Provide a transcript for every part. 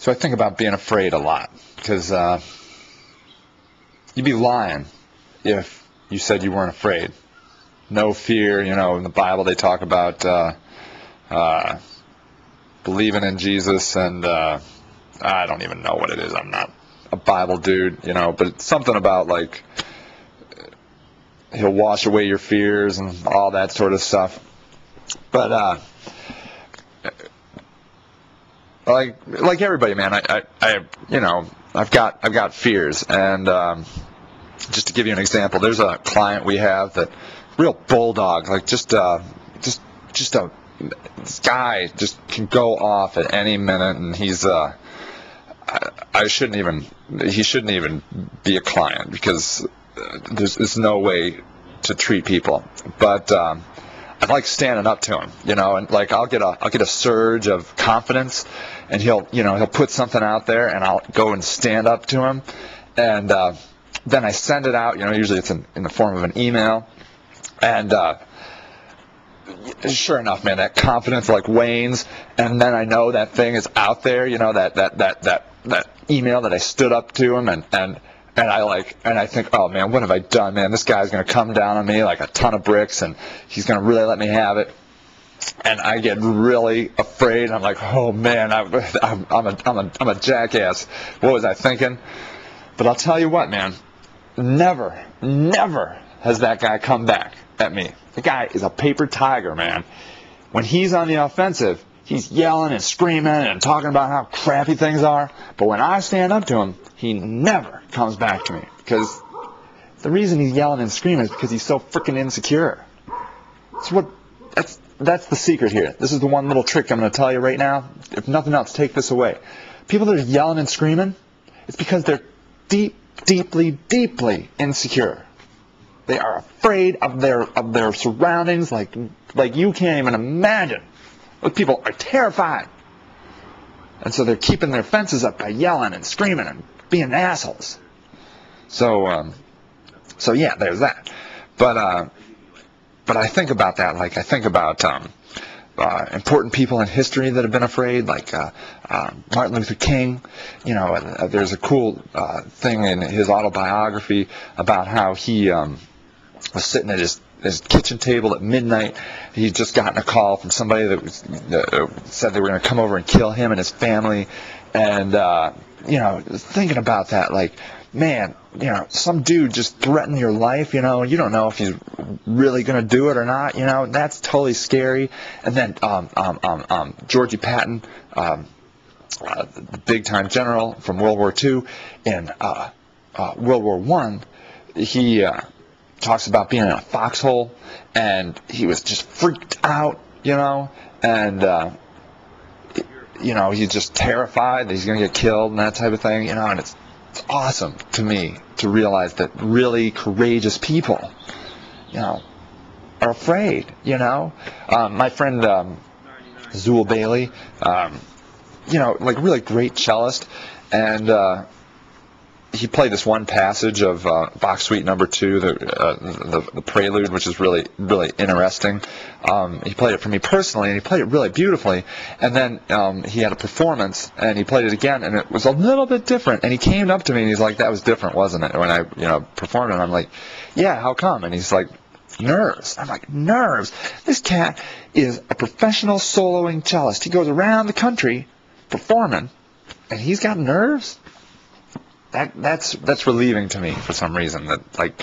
So I think about being afraid a lot, because you'd be lying if you said you weren't afraid. No fear, in the Bible they talk about believing in Jesus, and I don't even know what it is. I'm not a Bible dude, but it's something about, like, he'll wash away your fears and all that sort of stuff. But like everybody, man, I've got fears, and just to give you an example, there's a client we have that real bulldog, like just a this guy just can go off at any minute, and he's he shouldn't even be a client, because there's no way to treat people. But I like standing up to him, and like I'll get a surge of confidence, and he'll put something out there, and I'll go and stand up to him, and then I send it out. Usually it's in the form of an email, and sure enough, man, that confidence like wanes, and then I know that thing is out there. That email that I stood up to him, and I think, oh man, what have I done, man? This guy's gonna come down on me like a ton of bricks, and he's gonna really let me have it. And I get really afraid. I'm like, oh man, I'm a jackass. What was I thinking? But I'll tell you what, man, never has that guy come back at me. The guy is a paper tiger, man. When he's on the offensive, he's yelling and screaming and talking about how crappy things are. But when I stand up to him, he never comes back to me. Because the reason he's yelling and screaming is because he's so freaking insecure. That's the secret here. This is the one little trick I'm going to tell you right now. If nothing else, take this away. People that are yelling and screaming, it's because they're deeply insecure. They are afraid of their surroundings like you can't even imagine. Those people are terrified. And so they're keeping their fences up by yelling and screaming and being assholes. So yeah, there's that. But I think about that. Like, I think about important people in history that have been afraid, like Martin Luther King. There's a cool thing in his autobiography about how he was sitting at his kitchen table at midnight. He'd just gotten a call from somebody that said they were going to come over and kill him and his family. And thinking about that, like, man, some dude just threatened your life, and you don't know if he's really going to do it or not, that's totally scary. And then Georgie Patton, the big-time general from World War II, in World War I, he talks about being in a foxhole, and he was just freaked out, and he's just terrified that he's going to get killed and that type of thing, and it's awesome to me to realize that really courageous people, are afraid, My friend Zool Bailey, like really great cellist, and he played this one passage of Bach Suite No. 2, the Prelude, which is really interesting. He played it for me personally, and he played it really beautifully. And then he had a performance, and he played it again, and it was a little bit different. And he came up to me, and he's like, "That was different, wasn't it?" When I performed it, I'm like, "Yeah, how come?" And he's like, "Nerves." I'm like, "Nerves? This cat is a professional soloing cellist. He goes around the country performing, and he's got nerves?" That's relieving to me for some reason, that like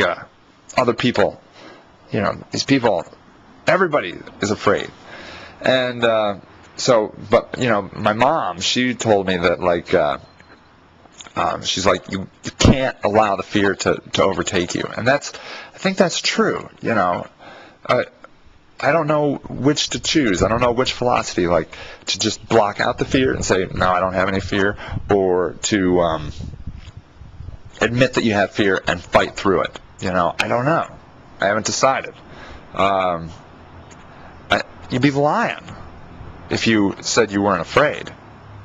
other people, these people, everybody is afraid. And but my mom, she told me that, like, she's like, you can't allow the fear to overtake you, and I think that's true. I don't know which to choose. I don't know which philosophy, like to just block out the fear and say, no, I don't have any fear, or to admit that you have fear and fight through it. I don't know. I haven't decided. You'd be lying if you said you weren't afraid.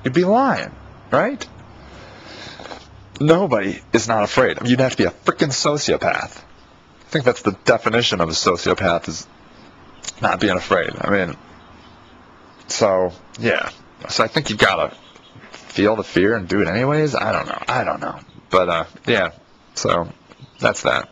You'd be lying, right? Nobody is not afraid. You'd have to be a freaking sociopath. I think that's the definition of a sociopath, is not being afraid. So yeah. So I think you've got to feel the fear and do it anyways? I don't know. But, yeah, so that's that.